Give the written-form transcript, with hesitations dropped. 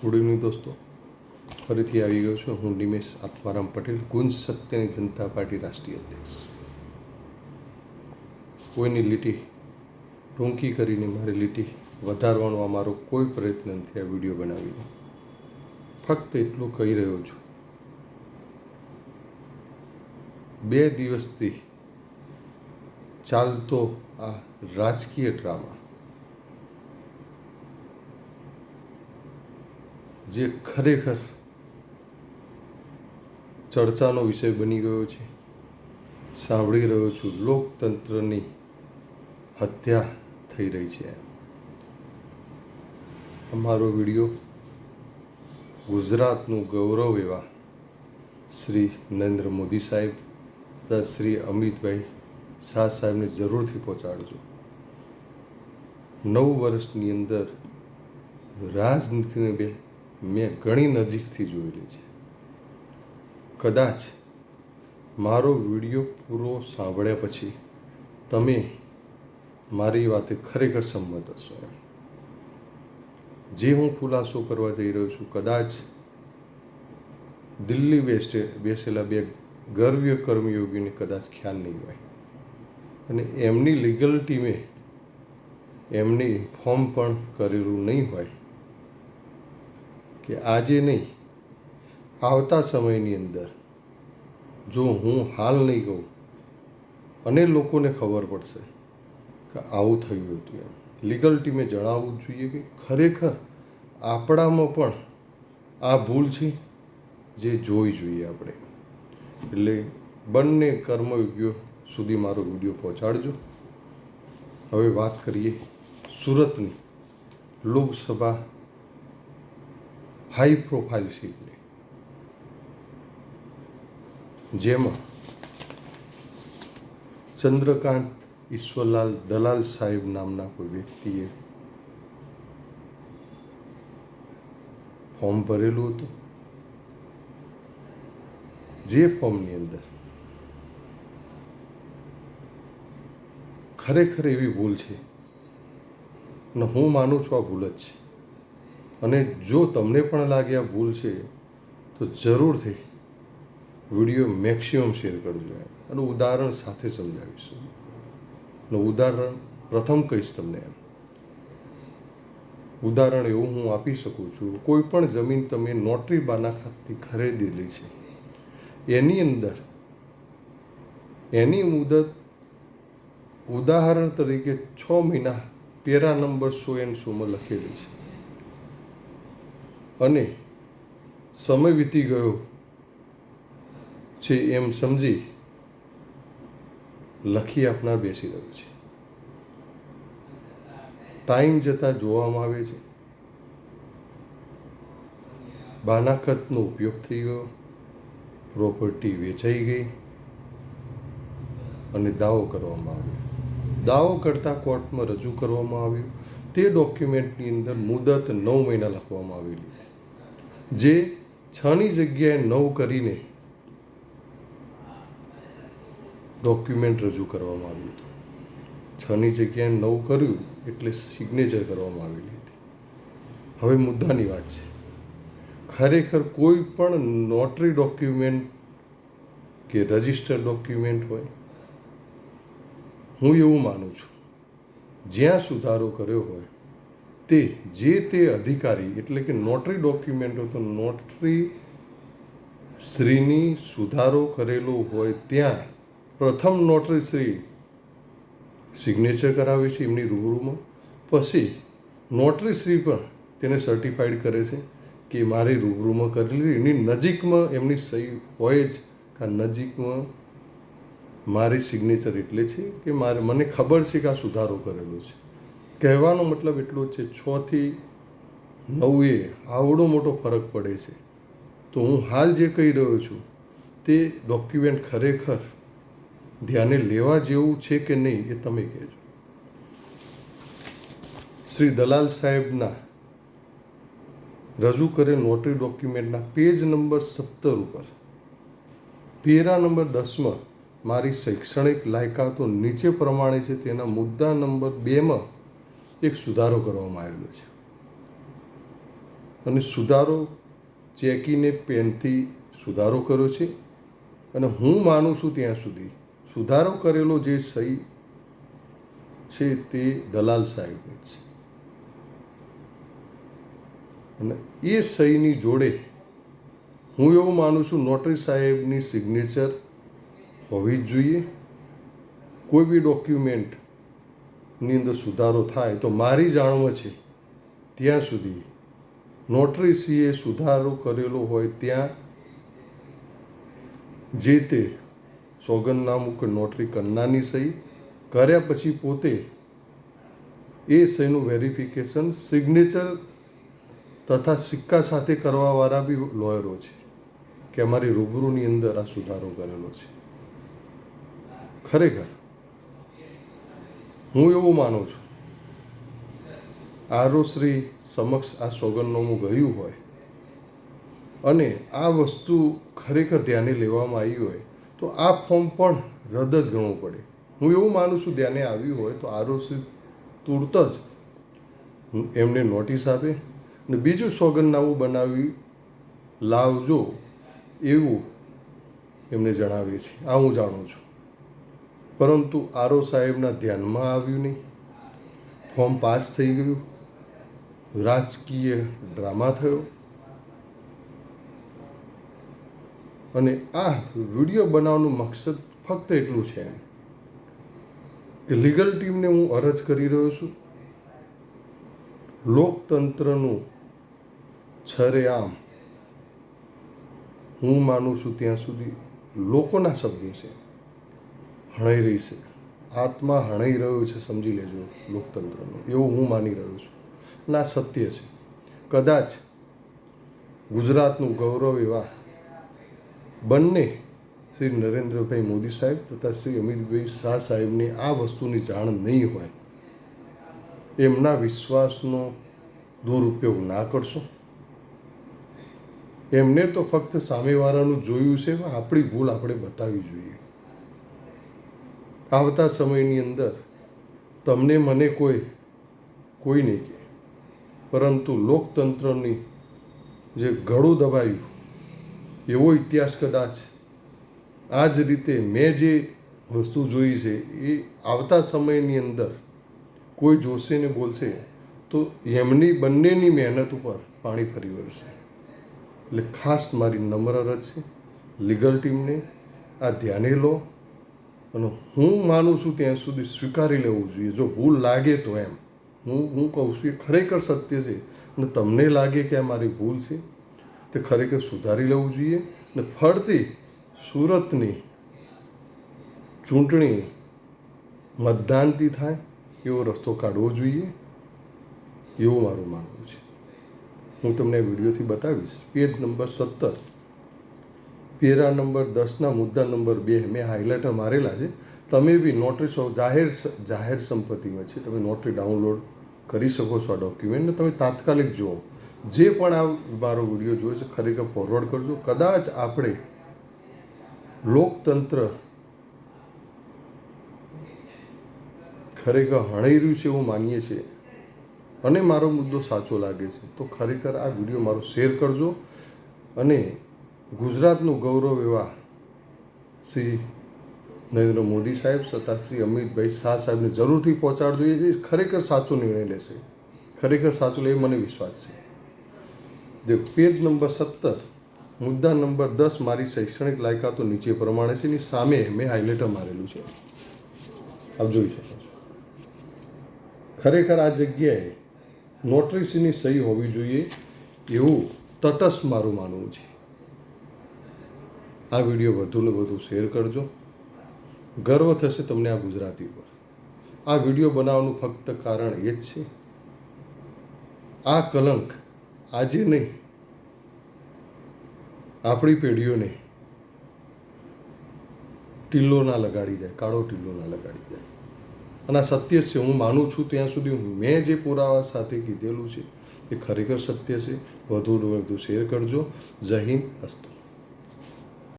Good evening દોસ્તો, ફરીથી આવી ગયો છું હું નિમેશ આત્મારામ પટેલ, ગુંજ સત્યની જનતા પાર્ટી રાષ્ટ્રીય અધ્યક્ષ. કોઈની લીટી ટૂંકી કરીને મારી લીટી વધારવાનો આ મારો કોઈ પ્રયત્ન નથી. આ વિડીયો બનાવીને ફક્ત એટલું કહી રહ્યો છું, 2 દિવસથી ચાલતો આ રાજકીય ડ્રામા જે ખરેખર ચર્ચાનો વિષય બની ગયો છે. સાંભળી રહ્યો છું, લોકતંત્રની હત્યા થઈ રહી છે. અમારો વિડીયો ગુજરાતનું ગૌરવ એવા શ્રી નરેન્દ્ર મોદી સાહેબ તથા શ્રી અમિતભાઈ શાહ સાહેબને જરૂરથી પહોંચાડજો. 9 વર્ષની અંદર રાજનીતિને મેં ઘણી નજીકથી જોયેલી છે. કદાચ મારો વિડીયો પૂરો સાંભળ્યા પછી તમે મારી વાતે ખરેખર સંમત હશો. જે હું ખુલાસો કરવા જઈ રહ્યો છું, કદાચ દિલ્હી બેસેલા 2 ગર્વીય કર્મયોગીને કદાચ ખ્યાલ નહીં હોય અને એમની લીગલ ટીમે એમને ઇન્ફોર્મ પણ કરેલું નહીં હોય કે આજે નહીં, આવતા સમયની અંદર જો હું હાલ નહીં કહું અને લોકોને ખબર પડશે કે આવું થયું હતું, એમ લીગલ ટીમે જણાવવું જોઈએ કે ખરેખર આપણામાં પણ આ ભૂલ છે જે જોવી જોઈએ આપણે. એટલે બંને કર્મયોગીઓ સુધી મારો વિડીયો પહોંચાડજો. હવે વાત કરીએ સુરતની લોકસભા હાઈ પ્રોફાઇલ સીટની, જેમાં ચંદ્રકાંત ઈશ્વરલાલ દલાલ સાહેબ નામના કોઈ વ્યક્તિએ ફોર્મ ભરેલું હતું. જે ફોર્મની અંદર ખરેખર એવી ભૂલ છે અને હું માનું છું આ ભૂલ જ છે. અને જો તમને પણ લાગે આ ભૂલ છે તો જરૂરથી વિડીયો મેક્સિમમ શેર કરજો અને ઉદાહરણ સાથે સમજાવીશું. અને ઉદાહરણ પ્રથમ કહીશ તમને. એમ ઉદાહરણ એવું હું આપી શકું છું, કોઈ પણ જમીન તમે નોટરી બાના ખાતેથી ખરીદેલી છે, એની અંદર એની મુદત ઉદાહરણ તરીકે 6 મહિના પેરા નંબર 100 લખેલી છે અને સમય વીતી ગયો છે એમ સમજી લખી આપનાર બેસી રહ્યો છે. ટાઈમ જતાં જોવામાં આવે છે બાનાખતનો ઉપયોગ થઈ ગયો, પ્રોપર્ટી વેચાઈ ગઈ અને દાવો કરવામાં આવ્યો. દાવો કરતાં કોર્ટમાં રજૂ કરવામાં આવ્યું. તે ડોક્યુમેન્ટની અંદર મુદત 9 મહિના લખવામાં આવેલી હતી, જે 6ની જગ્યાએ 9 કરીને ડોક્યુમેન્ટ રજૂ કરવામાં આવ્યું હતું. 6ની જગ્યાએ 9 કર્યું એટલે સિગ્નેચર કરવામાં આવેલી હતી. હવે મુદ્દાની વાત છે, ખરેખર કોઈ પણ નોટરી ડોક્યુમેન્ટ કે રજિસ્ટર ડોક્યુમેન્ટ હોય, હું એવું માનું છું જ્યાં સુધારો કર્યો હોય તે તે અધિકારી, એટલે કે નોટરી ડોક્યુમેન્ટ હોય તો નોટરી શ્રીની સુધારો કરેલો હોય ત્યાં પ્રથમ નોટરી શ્રી સિગ્નેચર કરાવે છે એમની રૂબરૂમાં. પછી નોટરી શ્રી પણ તેને સર્ટિફાઈડ કરે છે કે મારી રૂબરૂમાં કરેલી, એની નજીકમાં એમની સહી હોય જ કે નજીકમાં મારી સિગ્નેચર એટલે છે કે મને ખબર છે કે આ સુધારો કરેલો છે. કહેવાનો મતલબ એટલો જ છે, 6 થી 9 આવડો મોટો ફરક પડે છે. તો હું હાલ જે કહી રહ્યો છું તે ડોક્યુમેન્ટ ખરેખર ધ્યાને લેવા જેવું છે કે નહીં એ તમે કહેજો. શ્રી દલાલ સાહેબના રજૂ કરેલ નોટરી ડોક્યુમેન્ટના પેજ નંબર 17 ઉપર પેરા નંબર 10માં મારી શૈક્ષણિક લાયકાતો નીચે પ્રમાણે છે તેના મુદ્દા નંબર 2માં એક સુધારો કરવામાં આવેલો છે. અને સુધારો ચેકીને પેનથી સુધારો કર્યો છે. અને હું માનું છું ત્યાં સુધી સુધારો કરેલો જે સહી છે તે દલાલ સાહેબની જ છે. અને એ સહીની જોડે હું એવું માનું છું નોટરી સાહેબની સિગ્નેચર હોવી જ જોઈએ. કોઈ બી ડોક્યુમેન્ટની અંદર સુધારો થાય તો મારી જાણમાં છે ત્યાં સુધી નોટરીસીએ સુધારો કરેલો હોય ત્યાં જે તે સોગંદનામું કે નોટરી કરનારની સહી કર્યા પછી પોતે એ સહીનું વેરિફિકેશન સિગ્નેચર તથા સિક્કા સાથે કરવાવાળા બી લોયરો છે કે અમારી રૂબરૂની અંદર આ સુધારો કરેલો છે. ખરેખર હું એવું માનું છું આરોશ્રી સમક્ષ આ સોગંદનામું ગયું હોય અને આ વસ્તુ ખરેખર ધ્યાને લેવામાં આવી હોય તો આ ફોર્મ પણ રદ જ ગણવું પડે. હું એવું માનું છું ધ્યાને આવ્યું હોય તો આરોશ્રી તુરત જ એમને નોટિસ આપે અને બીજું સોગંદનામું બનાવી લાવજો એવું એમને જણાવે છે. આ હું જાણું છું. પરંતુ આરઓ સાહેબના ધ્યાનમાં આવ્યું નહીં. ફોર્મ પાસ થઈ ગયું. રાજકીય ડ્રામા થયો. અને આ વિડીયો બનાવવાનું મકસદ ફક્ત એટલું છે કે લીગલ ટીમને હું અરજ કરી રહ્યો છું લોકતંત્રનું છરેઆમ હું માનું છું ત્યાં સુધી લોકોના શબ્દો છે હણાઈ રહી છે. આત્મા હણાઈ રહ્યો છે સમજી લેજો લોકતંત્રનો એવું હું માની રહ્યો છું. અને આ સત્ય છે. કદાચ ગુજરાતનું ગૌરવ એવા બંને શ્રી નરેન્દ્રભાઈ મોદી સાહેબ તથા શ્રી અમિતભાઈ શાહ સાહેબને આ વસ્તુની જાણ નહીં હોય. એમના વિશ્વાસનો દુરુપયોગ ના કરશો. એમને તો ફક્ત સામેવાળાનું જોયું છે આપણી ભૂલ આપણે બતાવવી જોઈએ. આવતા સમયની અંદર તમને મને કોઈ નહીં કહે પરંતુ લોકતંત્રની જે ગળું દબાયું એવો ઇતિહાસ કદાચ આ જ રીતે મેં જે વસ્તુ જોઈ છે એ આવતા સમયની અંદર કોઈ જોશે ને બોલશે તો એમની બંનેની મહેનત ઉપર પાણી ફરી વળશે. એટલે ખાસ મારી નમ્ર અરજ છે લીગલ ટીમને આ ધ્યાને લો અને હું માનું છું ત્યાં સુધી સ્વીકારી લેવું જોઈએ. જો ભૂલ લાગે તો એમ હું કહું છું એ ખરેખર સત્ય છે અને તમને લાગે કે આ મારી ભૂલ છે તે ખરેખર સુધારી લેવું જોઈએ. અને ફરતી સુરતની ચૂંટણી મતદાનથી થાય એવો રસ્તો કાઢવો જોઈએ એવું મારું માનવું છે. હું તમને આ વિડીયોથી બતાવીશ. પેજ નંબર 17 પેરા નંબર 10ના મુદ્દા નંબર 2 મેં હાઇલાઇટર મારેલા છે. તમે બી નોટરી જાહેર સંપત્તિમાં છે. તમે નોટરી ડાઉનલોડ કરી શકો છો આ ડોક્યુમેન્ટને. તમે તાત્કાલિક જુઓ. જે પણ આ મારો વિડીયો જોયો છે ખરેખર ફોરવર્ડ કરજો. કદાચ આપણે લોકતંત્ર ખરેખર હણાઈ રહ્યું છે એવું માનીએ છીએ અને મારો મુદ્દો સાચો લાગે છે તો ખરેખર આ વિડીયો મારો શેર કરજો. અને ગુજરાતનું ગૌરવ એવા શ્રી નરેન્દ્ર મોદી સાહેબ તથા શ્રી અમિતભાઈ શાહ સાહેબને જરૂરથી પહોંચાડજો. એ ખરેખર સાચો નિર્ણય લેશે. ખરેખર સાચું લે એ મને વિશ્વાસ છે. જે પેજ નંબર 17 મુદ્દા નંબર 10 મારી શૈક્ષણિક લાયકાતો નીચે પ્રમાણે છે. એની સામે મેં હાઇલાઇટર મારેલું છે. આપ જોઈ શકો છો. ખરેખર આ જગ્યાએ નોટરીસીની સહી હોવી જોઈએ એવું તટસ્થ મારું માનવું છે. આ વિડીયો વધુને વધુ શેર કરજો. ગર્વ થશે તમને આ ગુજરાતી પર. આ વિડીયો બનાવવાનું ફક્ત કારણ એ જ છે આ કલંક આજે નહીં આપણી પેઢીઓને ટીલ્લો ના લગાડી જાય, કાળો ટીલ્લો ના લગાડી જાય. અને આ સત્ય છે. હું માનું છું ત્યાં સુધી મેં જે પુરાવા સાથે કીધેલું છે એ ખરેખર સત્ય છે. વધુ શેર કરજો. જય હિન્દ. અસ્તુ.